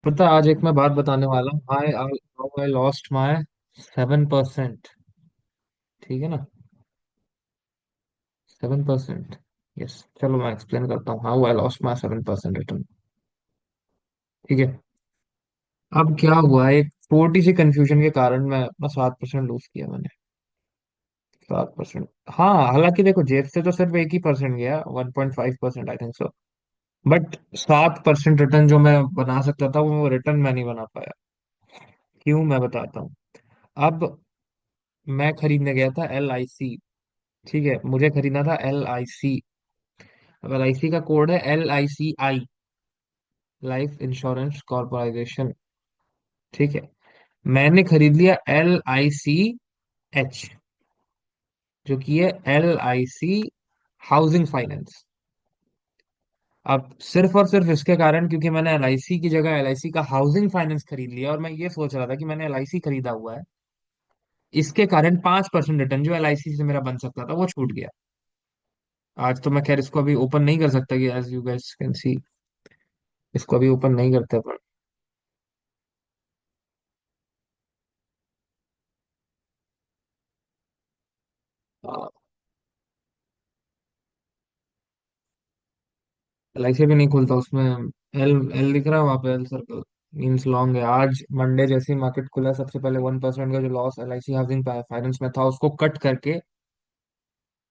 पता है, आज एक मैं बात बताने वाला हूँ। I lost my 7%। ठीक है ना? 7%। यस, चलो मैं एक्सप्लेन करता हूँ how I lost my 7% return. ठीक है। अब क्या हुआ, एक छोटी सी कंफ्यूजन के कारण मैं अपना 7% लूज किया मैंने। 7%। हाँ, हालांकि देखो, जेब से तो सिर्फ एक ही परसेंट गया, 1.5% I think so. But 7% return जो मैं बना सकता था, वो रिटर्न मैं नहीं बना पाया। क्यों, मैं बताता हूँ। अब मैं खरीदने गया था LIC। ठीक है, मुझे खरीदना था LIC। अब LIC का कोड है LICI, लाइफ इंश्योरेंस कॉर्पोरेशन। ठीक है। मैंने खरीद लिया LICH, जो कि है LIC हाउसिंग फाइनेंस। अब सिर्फ और सिर्फ इसके कारण, क्योंकि मैंने LIC की जगह LIC का हाउसिंग फाइनेंस खरीद लिया, और मैं ये सोच रहा था कि मैंने LIC खरीदा हुआ है, इसके कारण 5% रिटर्न जो LIC से मेरा बन सकता था वो छूट गया। आज तो मैं खैर इसको अभी ओपन नहीं कर सकता, कि as you guys can see, इसको अभी ओपन नहीं करते। पर LIC भी नहीं खुलता उसमें। एल एल दिख रहा है वहां पे, एल सर्कल मीन्स लॉन्ग है। आज मंडे जैसे ही मार्केट खुला, सबसे पहले 1% का जो लॉस LIC हाउसिंग फाइनेंस में था, उसको कट करके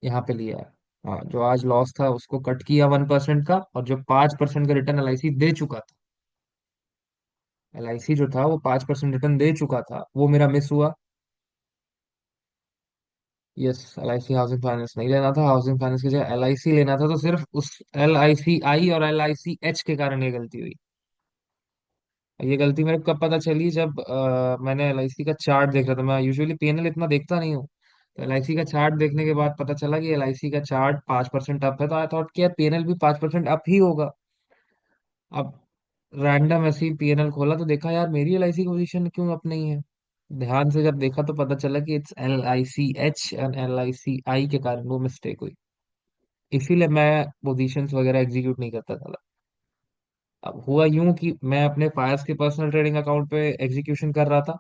यहाँ पे लिया है। हाँ, जो आज लॉस था उसको कट किया 1% का, और जो 5% का रिटर्न LIC दे चुका था, LIC जो था वो 5% रिटर्न दे चुका था, वो मेरा मिस हुआ। यस, LIC हाउसिंग फाइनेंस नहीं लेना था, हाउसिंग फाइनेंस की जगह LIC लेना था, तो सिर्फ उस LICI और LICH के कारण ये गलती हुई। ये गलती मेरे को कब पता चली, जब मैंने LIC का चार्ट देख रहा था। मैं यूजुअली PNL इतना देखता नहीं हूँ, तो LIC का चार्ट देखने के बाद पता चला कि LIC का चार्ट 5% अप है, तो आई थॉट कि यार PNL भी 5% अप ही होगा। अब रैंडम ऐसे ही PNL खोला तो देखा यार मेरी LIC की पोजीशन क्यों अप नहीं है। ध्यान से जब देखा तो पता चला कि इट्स LICH एंड LICI के कारण वो मिस्टेक हुई। इसीलिए मैं पोजीशंस वगैरह एग्जीक्यूट नहीं करता था। अब हुआ यूं कि मैं अपने फायर्स के पर्सनल ट्रेडिंग अकाउंट पे एग्जीक्यूशन कर रहा था।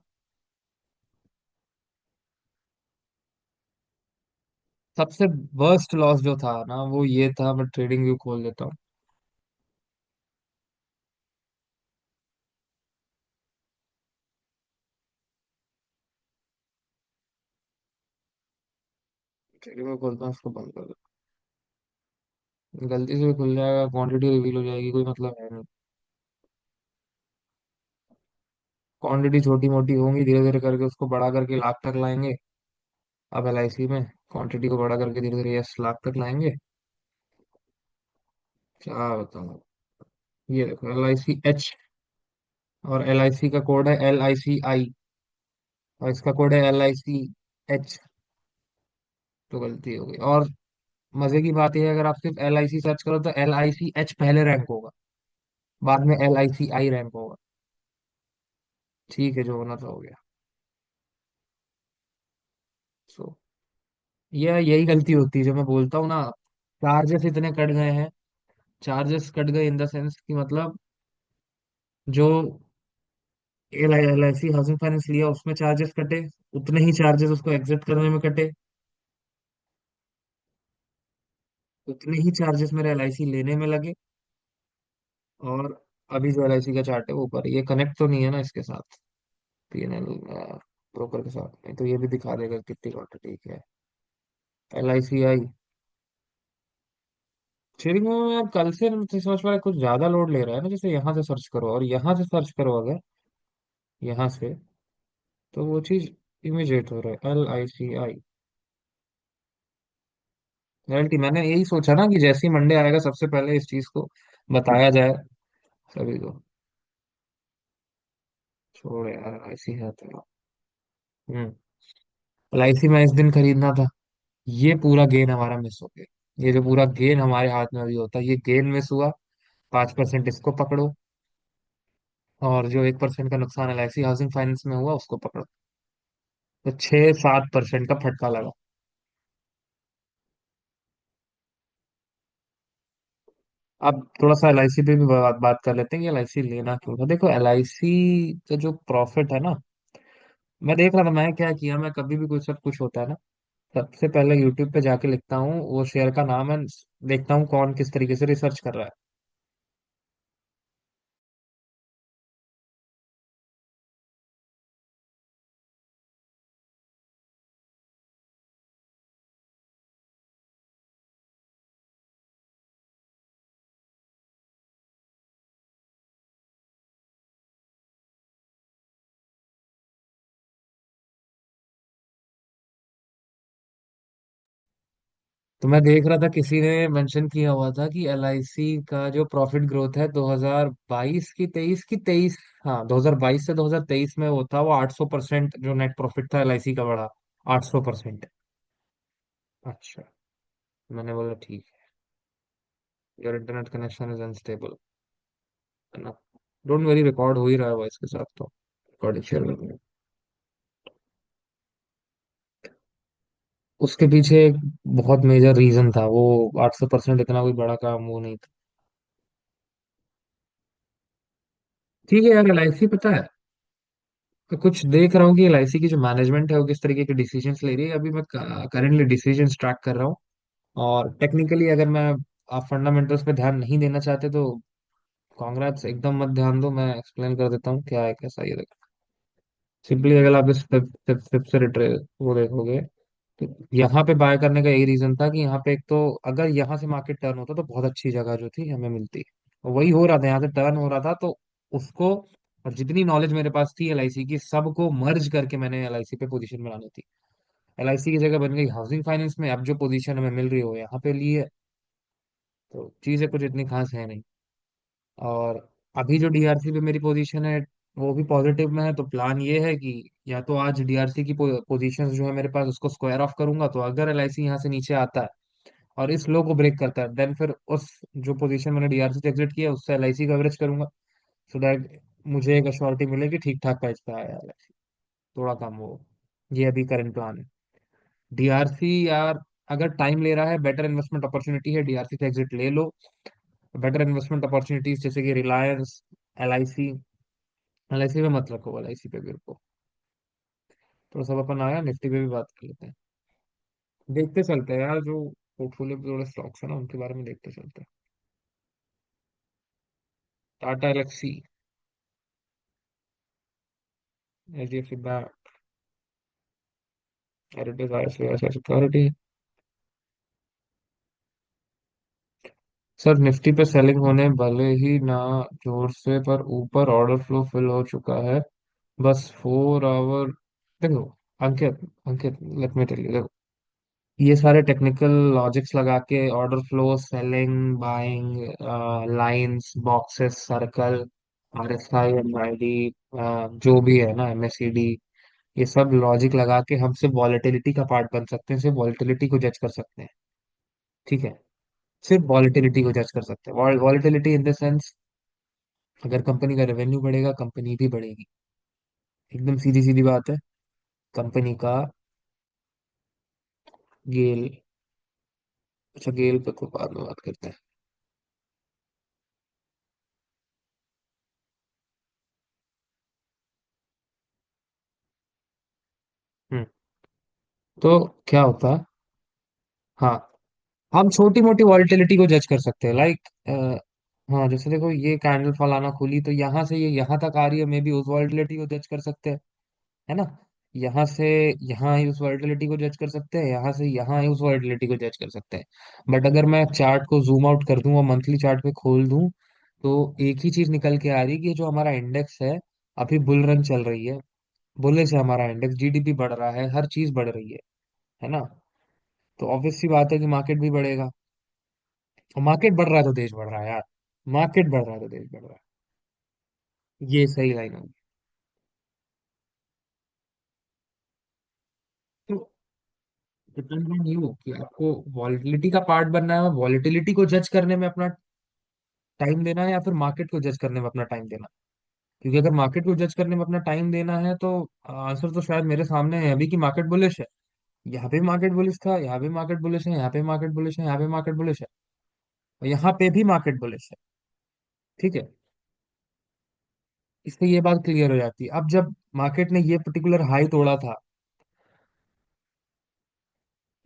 सबसे वर्स्ट लॉस जो था ना, वो ये था, मैं ट्रेडिंग व्यू खोल देता हूँ। ट्रेडिंग व्यू खोलता हूँ, उसको बंद कर देता हूँ। गलती से भी खुल जाएगा, क्वांटिटी रिवील हो जाएगी, कोई मतलब है नहीं। क्वांटिटी छोटी मोटी होंगी, धीरे धीरे करके उसको बड़ा करके लाख तक लाएंगे। अब LIC में क्वांटिटी को बड़ा करके धीरे धीरे 10 लाख तक लाएंगे। क्या बताऊँ। ये देखो LICH, और LIC का कोड है LICI, और इसका कोड है LICH। तो गलती हो गई। और मजे की बात यह है, अगर आप सिर्फ LIC सर्च करो तो LICH पहले रैंक होगा, बाद में LICI रैंक होगा। ठीक है, जो होना था हो गया। सो यही गलती होती है जो मैं बोलता हूँ ना। चार्जेस इतने कट गए हैं। चार्जेस कट गए इन द सेंस कि मतलब, जो LIC हाउसिंग फाइनेंस लिया उसमें चार्जेस कटे, उतने ही चार्जेस उसको एग्जिट करने में कटे, उतने ही चार्जेस मेरे LIC लेने में लगे। और अभी जो LIC का चार्ट है वो ऊपर, ये कनेक्ट तो नहीं है ना इसके साथ, PNL ब्रोकर के साथ, नहीं तो ये भी दिखा देगा कितनी क्वांटिटी है। LICI शेयरिंग में यार, कल से मुझे समझ पा रहा है, कुछ ज्यादा लोड ले रहा है ना। जैसे यहाँ से सर्च करो और यहाँ से सर्च करो, अगर यहाँ से, तो वो चीज इमिजिएट हो रहा है LICI। रियलिटी मैंने यही सोचा ना कि जैसे ही मंडे आएगा, सबसे पहले इस चीज को बताया जाए सभी को। छोड़ यार, ऐसी है तो। हम्म। LIC में इस दिन खरीदना था, ये पूरा गेन हमारा मिस हो गया। ये जो पूरा गेन हमारे हाथ में अभी होता है, ये गेन मिस हुआ। 5% इसको पकड़ो, और जो 1% का नुकसान LIC हाउसिंग फाइनेंस में हुआ उसको पकड़ो, तो 6-7% का फटका लगा। अब थोड़ा सा एलआईसी पे भी बात कर लेते हैं कि एलआईसी लेना क्यों था। देखो एलआईसी का जो प्रॉफिट है ना, मैं देख रहा था, मैं क्या किया, मैं कभी भी कुछ सब कुछ होता है ना, सबसे पहले यूट्यूब पे जाके लिखता हूँ वो शेयर का नाम है, देखता हूँ कौन किस तरीके से रिसर्च कर रहा है। तो मैं देख रहा था किसी ने मेंशन किया हुआ था कि एलआईसी का जो प्रॉफिट ग्रोथ है 2022 की 23 हाँ 2022 से 2023 में वो था, वो 800% जो नेट प्रॉफिट था एलआईसी का बढ़ा, 800%। अच्छा, मैंने बोला ठीक है, your internet connection is unstable, है ना। डोंट वरी, रिकॉर्ड हो ही रहा है वॉइस के साथ, तो रिकॉर्डिंग शेयर। उसके पीछे एक बहुत मेजर रीजन था, वो 800% इतना कोई बड़ा काम वो नहीं था। ठीक है यार, एलआईसी पता है, तो कुछ देख रहा हूँ कि एलआईसी की जो मैनेजमेंट है वो किस तरीके के डिसीजंस ले रही है। अभी मैं करेंटली डिसीजंस ट्रैक कर रहा हूँ, और टेक्निकली अगर मैं, आप फंडामेंटल्स पे ध्यान नहीं देना चाहते तो कांग्रेस, एकदम मत ध्यान दो, मैं एक्सप्लेन कर देता हूँ क्या है कैसा, ये देखो। सिंपली अगर आप इस फिफ्थ से रिट्रे वो देखोगे, तो यहाँ पे बाय करने का यही रीजन था कि यहाँ पे एक तो अगर यहाँ से मार्केट टर्न होता तो बहुत अच्छी जगह जो थी हमें मिलती, और वही हो रहा था, यहाँ से टर्न हो रहा था, तो उसको, और जितनी नॉलेज मेरे पास थी एलआईसी की सबको मर्ज करके मैंने एलआईसी पे पोजीशन बनानी थी। एलआईसी की जगह बन गई हाउसिंग फाइनेंस में, अब जो पोजीशन हमें मिल रही हो यहाँ पे ली है, तो चीजें कुछ इतनी खास है नहीं। और अभी जो डीआरसी पे मेरी पोजीशन है वो भी पॉजिटिव में है, तो प्लान ये है कि या तो आज डीआरसी की पोजीशंस जो है मेरे पास उसको स्क्वायर ऑफ करूंगा, तो अगर एलआईसी यहाँ से नीचे आता है और इस लो को ब्रेक करता है, देन फिर उस जो पोजीशन मैंने डीआरसी से एग्जिट किया उससे एलआईसी का एवरेज करूंगा, सो दैट मुझे एक अश्योरिटी मिलेगी ठीक ठाक प्राइस पे आया एलआईसी, थोड़ा कम हो। ये अभी करंट प्लान है। डीआरसी यार, अगर टाइम ले रहा है, बेटर इन्वेस्टमेंट अपॉर्चुनिटी है, डीआरसी से एग्जिट ले लो। बेटर इन्वेस्टमेंट अपॉर्चुनिटीज जैसे कि रिलायंस, एलआईसी, एलआईसी पे मत रखो, एलआईसी पे भी रखो। तो सब अपन आया निफ्टी पे भी बात कर लेते हैं, देखते चलते हैं यार, जो पोर्टफोलियो पे थोड़े स्टॉक्स है ना उनके बारे में देखते चलते हैं। Tata Elxsi, HDFC bank, Heritage, ICICI security. Sir Nifty पे सेलिंग होने भले ही ना जोर से, पर ऊपर ऑर्डर फ्लो फिल हो चुका है, बस 4 आवर। देखो अंकित, अंकित लेट मी टेल यू, ये सारे टेक्निकल लॉजिक्स लगा के order flow, selling, buying, lines, boxes, circle, RSI, MID, जो भी है ना, एमएससीडी, ये सब लॉजिक लगा के हम सिर्फ वॉलेटिलिटी का पार्ट बन सकते हैं, सिर्फ वॉलेटिलिटी को जज कर सकते हैं। ठीक है, सिर्फ वॉलेटिलिटी को जज कर सकते हैं, वॉलेटिलिटी इन द सेंस, अगर कंपनी का रेवेन्यू बढ़ेगा कंपनी भी बढ़ेगी, एकदम सीधी सीधी बात है। कंपनी का गेल, अच्छा गेल पे को बाद में बात करते हैं। हम्म, तो क्या होता है, हाँ, हम छोटी मोटी वॉलेटिलिटी को जज कर सकते हैं, लाइक, हाँ जैसे देखो ये कैंडल फलाना खुली तो यहाँ से ये यहाँ तक आ रही है, मे बी उस वॉलेटिलिटी को जज कर सकते हैं, है ना। यहाँ से यहाँ ही उस वॉलेटिलिटी को जज कर सकते हैं, यहाँ से यहाँ ही उस वॉलेटिलिटी को जज कर सकते हैं। बट अगर मैं चार्ट को जूम आउट कर दूं और मंथली चार्ट पे खोल दूं, तो एक ही चीज निकल के आ रही है कि जो हमारा इंडेक्स है अभी बुल रन चल रही है, बुले से हमारा इंडेक्स, जीडीपी बढ़ रहा है, हर चीज बढ़ रही है ना। तो ऑब्वियस सी बात है कि मार्केट भी बढ़ेगा, और मार्केट बढ़ रहा है तो देश बढ़ रहा है यार, मार्केट बढ़ रहा है तो देश बढ़ रहा है, ये सही लाइन होगी। तो डिपेंड ऑन यू कि आपको वॉलेटिलिटी का पार्ट बनना है, वॉलेटिलिटी को जज करने में अपना टाइम देना है, या फिर मार्केट को जज करने में अपना टाइम देना। क्योंकि अगर मार्केट को जज करने में अपना टाइम देना है तो आंसर तो शायद मेरे सामने है अभी कि मार्केट बुलिश है, यहाँ पे मार्केट बुलिश था, यहाँ पे मार्केट बुलिश है, यहाँ पे मार्केट बुलिश है, यहाँ पे मार्केट बुलिश है। और यहाँ पे भी मार्केट बुलिश है। ठीक है, इससे ये बात क्लियर हो जाती है। अब जब मार्केट ने ये पर्टिकुलर हाई तोड़ा था,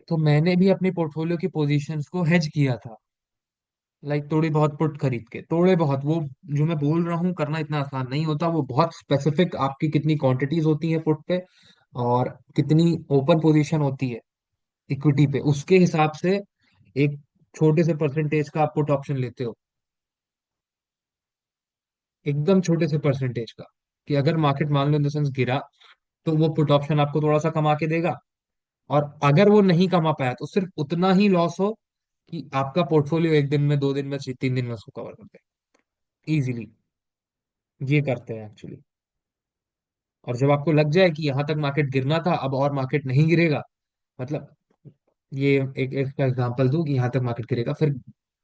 तो मैंने भी अपनी पोर्टफोलियो की पोजीशंस को हेज किया था। लाइक थोड़ी बहुत पुट खरीद के, थोड़े बहुत वो जो मैं बोल रहा हूँ करना इतना आसान नहीं होता। वो बहुत स्पेसिफिक, आपकी कितनी क्वांटिटीज होती है पुट पे, और कितनी ओपन पोजीशन होती है इक्विटी पे, उसके हिसाब से एक छोटे से परसेंटेज का आप पुट ऑप्शन लेते हो। एकदम छोटे से परसेंटेज का, कि अगर मार्केट मान लो इन द सेंस गिरा, तो वो पुट ऑप्शन आपको थोड़ा सा कमा के देगा। और अगर वो नहीं कमा पाया, तो सिर्फ उतना ही लॉस हो कि आपका पोर्टफोलियो एक दिन में, 2 दिन में, 3 दिन में उसको कवर कर दे इजीली। ये करते हैं एक्चुअली। और जब आपको लग जाए कि यहाँ तक मार्केट गिरना था, अब और मार्केट नहीं गिरेगा, मतलब ये एक एक एग्जांपल दूं कि यहाँ तक मार्केट गिरेगा, फिर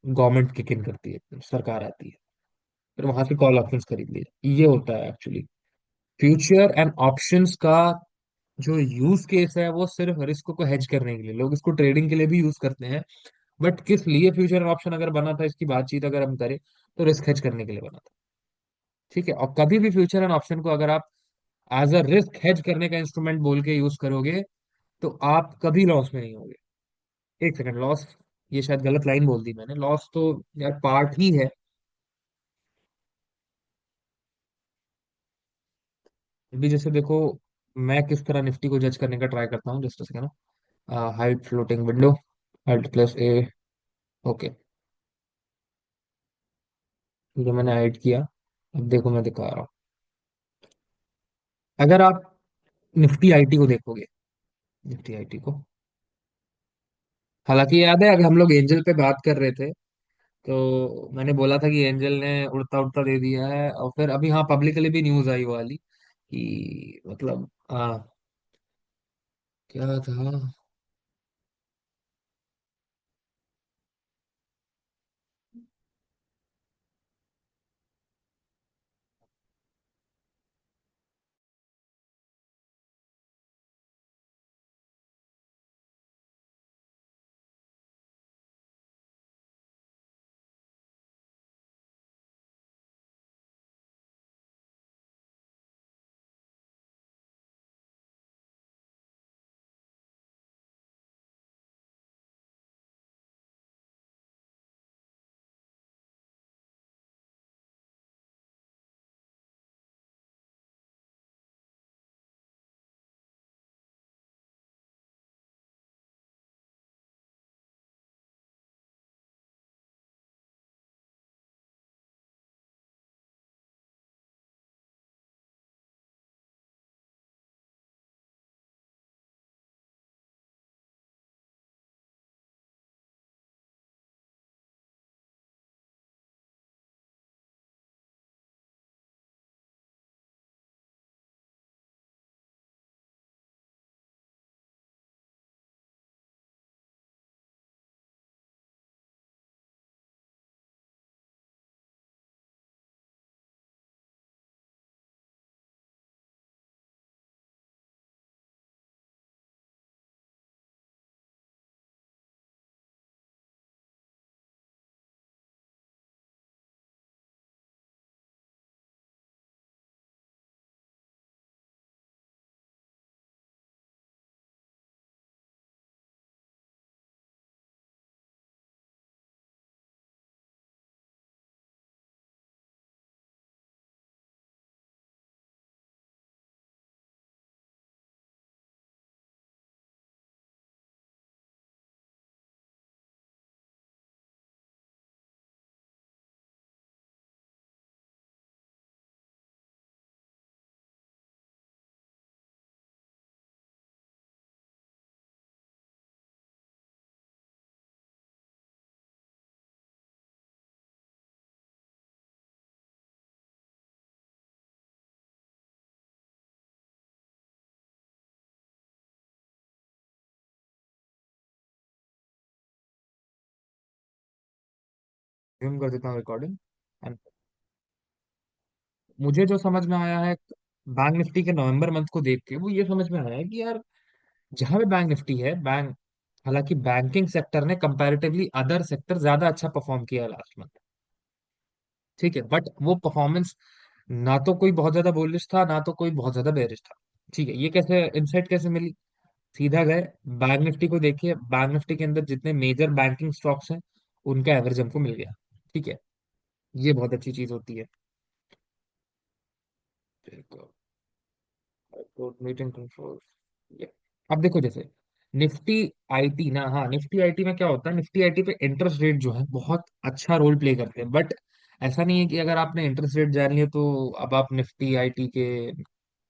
गवर्नमेंट किक इन करती है, सरकार आती है, फिर वहां से कॉल ऑप्शंस खरीद लिए। ये होता है एक्चुअली। फ्यूचर एंड ऑप्शंस का जो यूज केस है, वो सिर्फ रिस्क को हेज करने के लिए, लोग इसको ट्रेडिंग के लिए भी यूज करते हैं। बट किस लिए फ्यूचर एंड ऑप्शन अगर बना था, इसकी बातचीत अगर हम करें, तो रिस्क हेज करने के लिए बना था। ठीक है, और कभी भी फ्यूचर एंड ऑप्शन को अगर आप एज अ रिस्क हेज करने का इंस्ट्रूमेंट बोल के यूज करोगे, तो आप कभी लॉस में नहीं होगे। एक सेकंड, लॉस, ये शायद गलत लाइन बोल दी मैंने। लॉस तो यार पार्ट ही है। अभी जैसे देखो, मैं किस तरह निफ्टी को जज करने का ट्राई करता हूँ, जस्ट सेकंड ना। Height floating window, height plus A. Okay, ये मैंने हाइड किया। अब देखो मैं दिखा रहा हूँ। अगर आप निफ्टी आईटी को देखोगे, निफ्टी आईटी को, हालांकि याद है अगर हम लोग एंजल पे बात कर रहे थे, तो मैंने बोला था कि एंजल ने उड़ता उड़ता दे दिया है। और फिर अभी हाँ, पब्लिकली भी न्यूज आई वो वाली, कि मतलब क्या था। रिज्यूम कर देता हूँ रिकॉर्डिंग। एंड मुझे जो समझ में आया है बैंक निफ्टी के नवंबर मंथ को देख के, वो ये समझ में आया है कि यार, जहां पे बैंक निफ्टी है, बैंक हालांकि बैंकिंग सेक्टर ने कंपैरेटिवली अदर सेक्टर ज्यादा अच्छा परफॉर्म किया लास्ट मंथ। ठीक है, बट वो परफॉर्मेंस, ना तो कोई बहुत ज्यादा बुलिश था, ना तो कोई बहुत ज्यादा बेरिश था। ठीक है, ये कैसे इनसाइट कैसे मिली? सीधा गए बैंक निफ्टी को देखिए, बैंक निफ्टी के अंदर जितने मेजर बैंकिंग स्टॉक्स हैं उनका एवरेज हमको मिल गया। ठीक है, ये बहुत अच्छी चीज होती है। Meeting control. अब देखो, जैसे निफ्टी आईटी ना, हाँ निफ्टी आईटी में क्या होता है, निफ्टी आईटी पे इंटरेस्ट रेट जो है बहुत अच्छा रोल प्ले करते हैं, बट ऐसा नहीं है कि अगर आपने इंटरेस्ट रेट जान लिया तो अब आप निफ्टी आईटी के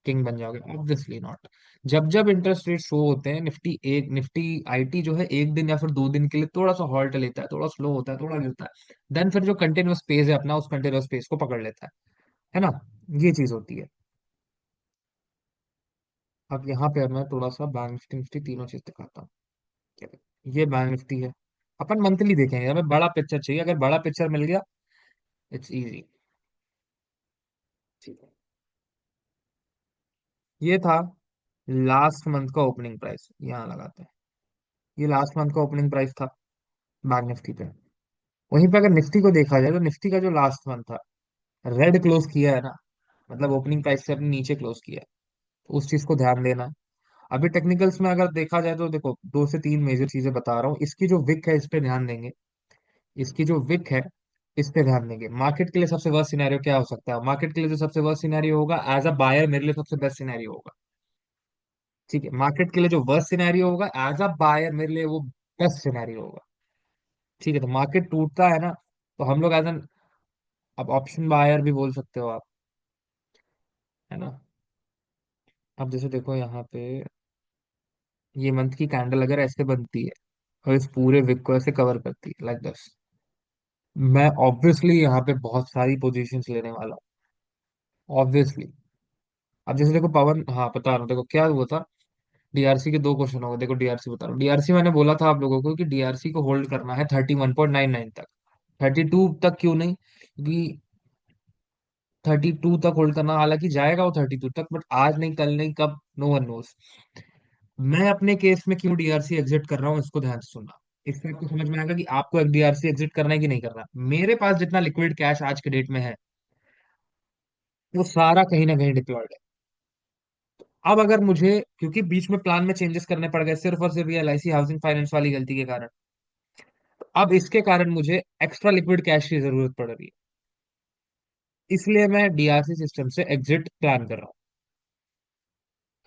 किंग बन जाओगे, ऑब्वियसली नॉट। जब जब इंटरेस्ट रेट शो होते हैं, निफ्टी आईटी जो है एक दिन या फिर 2 दिन के लिए थोड़ा सा हॉल्ट लेता है, थोड़ा स्लो होता है, थोड़ा गिरता है, देन फिर जो कंटिन्यूअस पेस है अपना, उस कंटिन्यूअस पेस को पकड़ लेता है ना? ये चीज होती है। अब यहाँ पे मैं थोड़ा सा बैंक निफ्टी निफ्टी तीनों चीज दिखाता हूँ। क्या है? ये बैंक निफ्टी है। अपन मंथली देखेंगे, हमें बड़ा पिक्चर चाहिए, अगर बड़ा पिक्चर मिल गया इट्स इजी। ठीक है, ये था लास्ट मंथ का ओपनिंग प्राइस, यहाँ लगाते हैं। ये लास्ट मंथ का ओपनिंग प्राइस था बैंक निफ्टी पे। वहीं पे अगर निफ्टी को देखा जाए तो निफ्टी का जो लास्ट मंथ था, रेड क्लोज किया है ना, मतलब ओपनिंग प्राइस से अपने नीचे क्लोज किया है, तो उस चीज को ध्यान देना है। अभी टेक्निकल्स में अगर देखा जाए तो देखो, 2 से 3 मेजर चीजें बता रहा हूँ, इसकी जो विक है इस पे ध्यान देंगे। इसकी जो विक है इस पे ध्यान देंगे। मार्केट के लिए सबसे वर्स्ट सिनेरियो क्या हो सकता है? मार्केट के लिए जो सबसे वर्स्ट सिनेरियो होगा, एज अ बायर मेरे लिए सबसे बेस्ट सिनेरियो होगा। ठीक है, मार्केट के लिए जो वर्स्ट सिनेरियो होगा, एज अ बायर मेरे लिए वो बेस्ट सिनेरियो होगा। ठीक है, तो मार्केट टूटता है ना, तो हम लोग एज एन, अब ऑप्शन बायर भी बोल सकते हो आप, है ना? अब जैसे देखो यहाँ पे, ये मंथ की कैंडल अगर ऐसे बनती है और इस पूरे विक को ऐसे कवर करती है लाइक दिस, मैं ऑब्वियसली यहाँ पे बहुत सारी पोजीशंस लेने वाला हूँ, ऑब्वियसली। अब जैसे देखो पवन, हाँ बता रहा हूँ, देखो क्या हुआ था। डीआरसी के 2 क्वेश्चन हो गए, देखो डीआरसी बता रहा हूँ। डीआरसी मैंने बोला था आप लोगों को कि डीआरसी को होल्ड करना है 31.99 तक। 32 तक क्यों नहीं? क्योंकि 32 तक होल्ड करना, हालांकि जाएगा वो 32 तक, बट आज नहीं, कल नहीं, कब, नो वन नोस। मैं अपने केस में क्यों डीआरसी एग्जिट कर रहा हूँ, इसको ध्यान से सुनना। इससे आपको समझ में आएगा कि आपको डीआरसी एग्जिट करना है कि नहीं करना। मेरे पास जितना लिक्विड कैश आज के डेट में है, वो सारा कहीं ना कहीं डिप्लॉयड है। अब अगर मुझे, क्योंकि बीच में प्लान में चेंजेस करने पड़ गए सिर्फ और सिर्फ ये एलआईसी हाउसिंग फाइनेंस वाली गलती के कारण, अब इसके कारण मुझे एक्स्ट्रा लिक्विड कैश की जरूरत पड़ रही है। इसलिए मैं डीआरसी सिस्टम से एग्जिट प्लान कर रहा हूँ।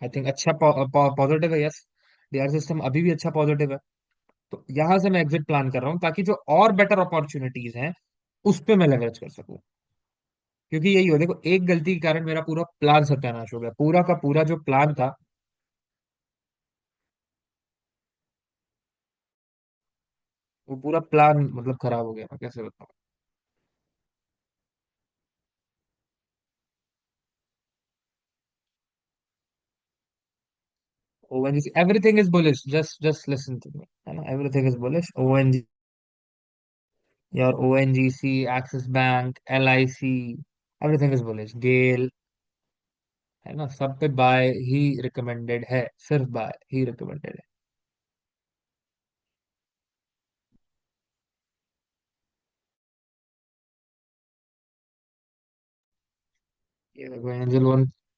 आई थिंक अच्छा पॉजिटिव है, यस। डीआरसी सिस्टम अभी भी अच्छा पॉजिटिव है। तो यहां से मैं एग्जिट प्लान कर रहा हूँ, ताकि जो और बेटर अपॉर्चुनिटीज हैं उस पे मैं लेवरेज कर सकूं। क्योंकि यही हो, देखो एक गलती के कारण मेरा पूरा प्लान सत्यानाश हो गया, पूरा का पूरा जो प्लान था, वो पूरा प्लान मतलब खराब हो गया, मैं कैसे बताऊं। ONGC, everything is bullish, just listen to me, है ना? Everything is bullish. ONG, your ONGC, Axis Bank, LIC, everything is bullish. GAIL, है ना? सब पे बाय ही रिकमेंडेड है, सिर्फ बाय ही रिकमेंडेड है। ये देखो एंजल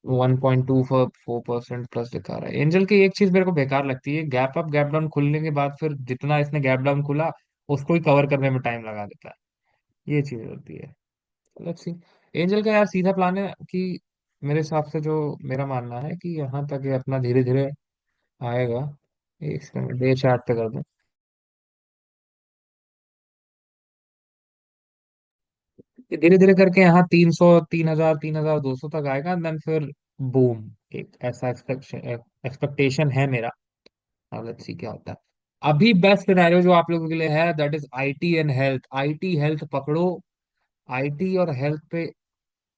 1.24% प्लस दिखा रहा है। एंजल की एक चीज मेरे को बेकार लगती है, गैप अप गैप डाउन खुलने के बाद फिर जितना इसने गैप डाउन खुला, उसको ही कवर करने में टाइम लगा देता है। ये चीज होती है। Let's see. एंजल का यार सीधा प्लान है कि, मेरे हिसाब से जो मेरा मानना है कि यहाँ तक ये अपना धीरे धीरे आएगा। एक सेकंड, डे चार्ट पे कर दूं। ये धीरे धीरे करके यहाँ 300, 3000, 3200 तक आएगा, देन फिर बूम, एक ऐसा एक्सपेक्टेशन है मेरा। अब लेट्स सी क्या होता है। अभी बेस्ट सिनेरियो जो आप लोगों के लिए है, that is IT and health. IT health पकड़ो। आईटी और हेल्थ पे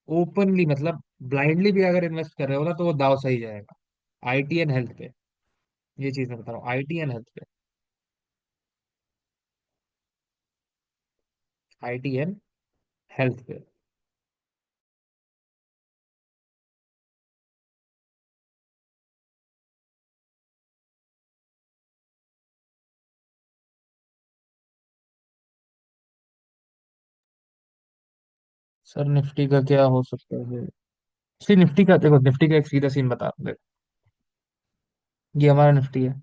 ओपनली, मतलब ब्लाइंडली भी अगर इन्वेस्ट कर रहे हो ना, तो वो दाव सही जाएगा। आईटी एंड हेल्थ पे, ये चीज मैं बता रहा हूँ, आईटी एंड हेल्थ पे। आईटी एंड हेल्थ पे। सर निफ्टी का क्या हो सकता है? सी निफ्टी का देखो, निफ्टी का एक सीधा सीन बता रहा हूं, देखो। ये हमारा निफ्टी है।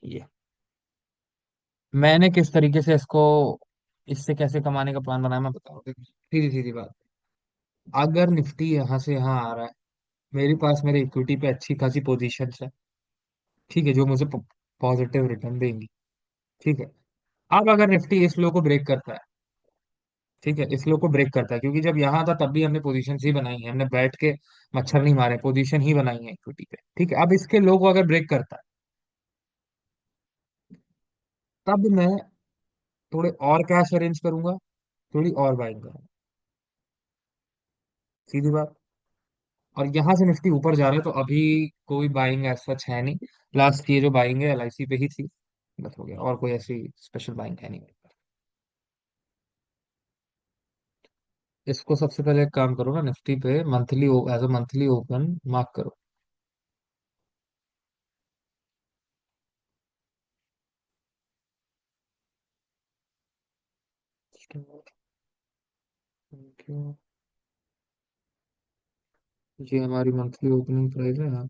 ये मैंने किस तरीके से इसको, इससे कैसे कमाने का प्लान बनाया मैं बता रहा हूँ, देखो सीधी सीधी बात। अगर निफ्टी यहाँ से यहाँ आ रहा है, मेरे पास मेरे इक्विटी पे अच्छी खासी पोजीशन है, ठीक है, जो मुझे पॉजिटिव रिटर्न देंगी, ठीक है। अब अगर निफ्टी इस लो को ब्रेक करता है, ठीक है, इस लो को ब्रेक करता है, क्योंकि जब यहाँ था तब भी हमने पोजीशन ही बनाई है, हमने बैठ के मच्छर नहीं मारे, पोजीशन ही बनाई है इक्विटी पे, ठीक है। अब इसके लो को अगर ब्रेक करता है, तब मैं थोड़े और कैश अरेंज करूंगा, थोड़ी और बाइंग करूंगा, सीधी बात। और यहाँ से निफ्टी ऊपर जा रहा है, तो अभी कोई बाइंग एज सच है नहीं। लास्ट ये जो बाइंग है एलआईसी पे ही थी, बस हो गया, और कोई ऐसी स्पेशल बाइंग है नहीं। इसको सबसे पहले एक काम करो ना, निफ्टी पे monthly as a monthly open mark करो। क्यों? ये हमारी मंथली ओपनिंग प्राइस है, हाँ।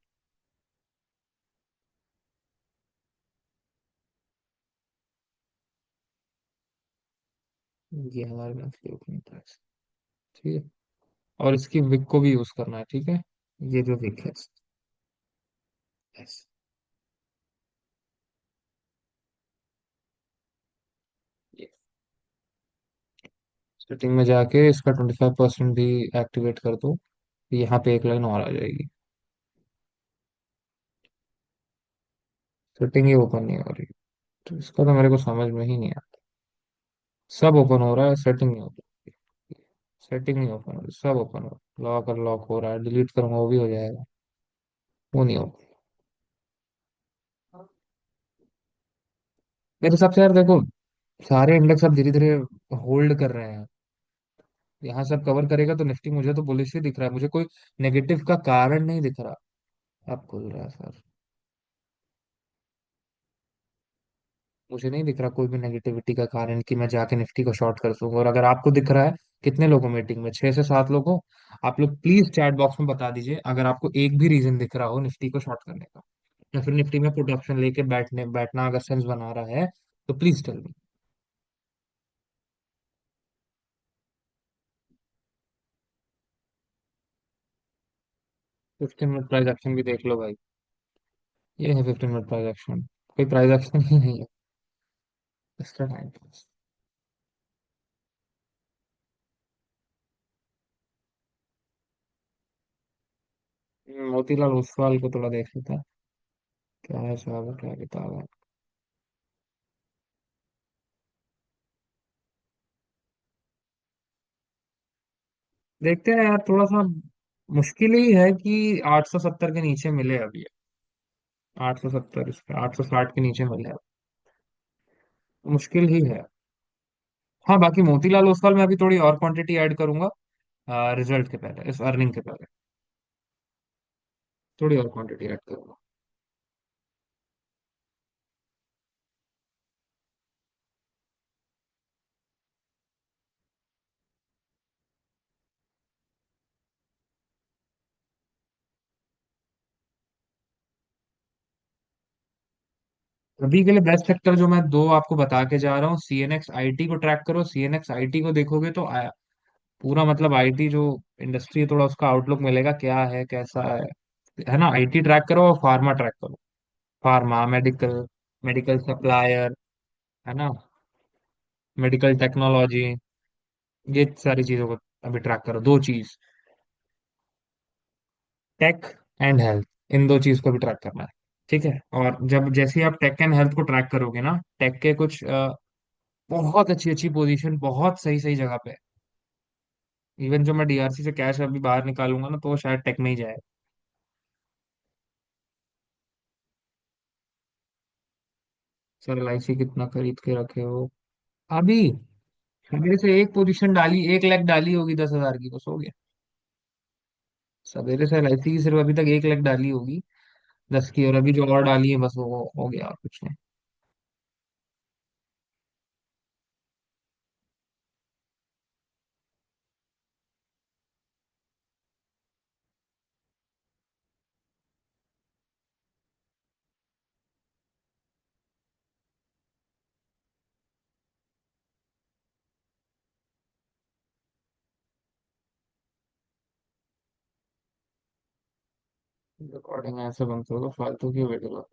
ये हमारी मंथली ओपनिंग प्राइस, ठीक है। और इसकी विक को भी यूज करना है, ठीक है। ये जो विक है, यस। ये सेटिंग में जाके इसका 25% भी एक्टिवेट कर दो, यहाँ पे एक लाइन और आ जाएगी। सेटिंग ही ओपन नहीं हो रही, तो इसका तो मेरे को समझ में ही नहीं आता। सब ओपन हो रहा है, सेटिंग नहीं ओपन, सेटिंग नहीं ओपन हो रही, सब ओपन हो रहा है, लॉक और लॉक हो रहा है, डिलीट करूंगा वो भी हो जाएगा, वो नहीं होगा। मेरे हिसाब से यार देखो, सारे इंडेक्स अब धीरे धीरे होल्ड कर रहे हैं, यहाँ सब कवर करेगा तो निफ्टी मुझे तो बुलिश ही दिख रहा है, मुझे कोई नेगेटिव का कारण नहीं दिख रहा। अब खुल रहा है सर, मुझे नहीं दिख रहा कोई भी नेगेटिविटी का कारण कि मैं जाके निफ्टी को शॉर्ट कर दूंगा। और अगर आपको दिख रहा है, कितने लोगों मीटिंग में, 6 से 7 लोगों, आप लोग प्लीज चैट बॉक्स में बता दीजिए अगर आपको एक भी रीजन दिख रहा हो निफ्टी को शॉर्ट करने का, या फिर निफ्टी में पुट ऑप्शन लेके बैठना अगर सेंस बना रहा है, तो please tell me. 15 minute price action भी देख लो भाई। ये है 15 मिनट प्राइस एक्शन, कोई प्राइस एक्शन ही नहीं है, extra time pass. Motilal Oswal को थोड़ा देख लेता है, क्या है साहब, क्या किताब है। देखते हैं यार, थोड़ा सा मुश्किल ही है कि 870 के नीचे मिले अभी। 870, इसके 860 के नीचे मिले अब, मुश्किल ही है। हाँ, बाकी मोतीलाल ओसवाल में अभी थोड़ी और क्वांटिटी ऐड करूंगा, रिजल्ट के पहले, इस अर्निंग के पहले थोड़ी और क्वांटिटी ऐड करूंगा। अभी के लिए बेस्ट सेक्टर जो मैं दो आपको बता के जा रहा हूँ, सीएनएक्स आईटी को ट्रैक करो। सीएनएक्स आईटी को देखोगे तो पूरा मतलब आईटी जो इंडस्ट्री है, थोड़ा उसका आउटलुक मिलेगा, क्या है कैसा है ना। आईटी ट्रैक करो और फार्मा ट्रैक करो, फार्मा, मेडिकल, मेडिकल सप्लायर, है ना, मेडिकल टेक्नोलॉजी, ये सारी चीजों को अभी ट्रैक करो, दो चीज, टेक एंड हेल्थ, इन दो चीज को भी ट्रैक करना है, ठीक है। और जब जैसे ही आप टेक एंड हेल्थ को ट्रैक करोगे ना, टेक के कुछ बहुत अच्छी अच्छी पोजीशन बहुत सही सही जगह पे, इवन जो मैं डीआरसी से कैश अभी बाहर निकालूंगा ना, तो वो शायद टेक में ही जाए। सर एलआईसी कितना खरीद के रखे हो अभी? मेरे से एक पोजीशन डाली, 1 लाख डाली होगी 10,000 की, बस हो गया। सवेरे से एलआईसी की सिर्फ अभी तक 1 लाख डाली होगी, 10 की, और अभी जो और डाली है बस वो हो गया, और कुछ नहीं। रिकॉर्डिंग ऐसे बनते हो तो फालतू की वीडियो।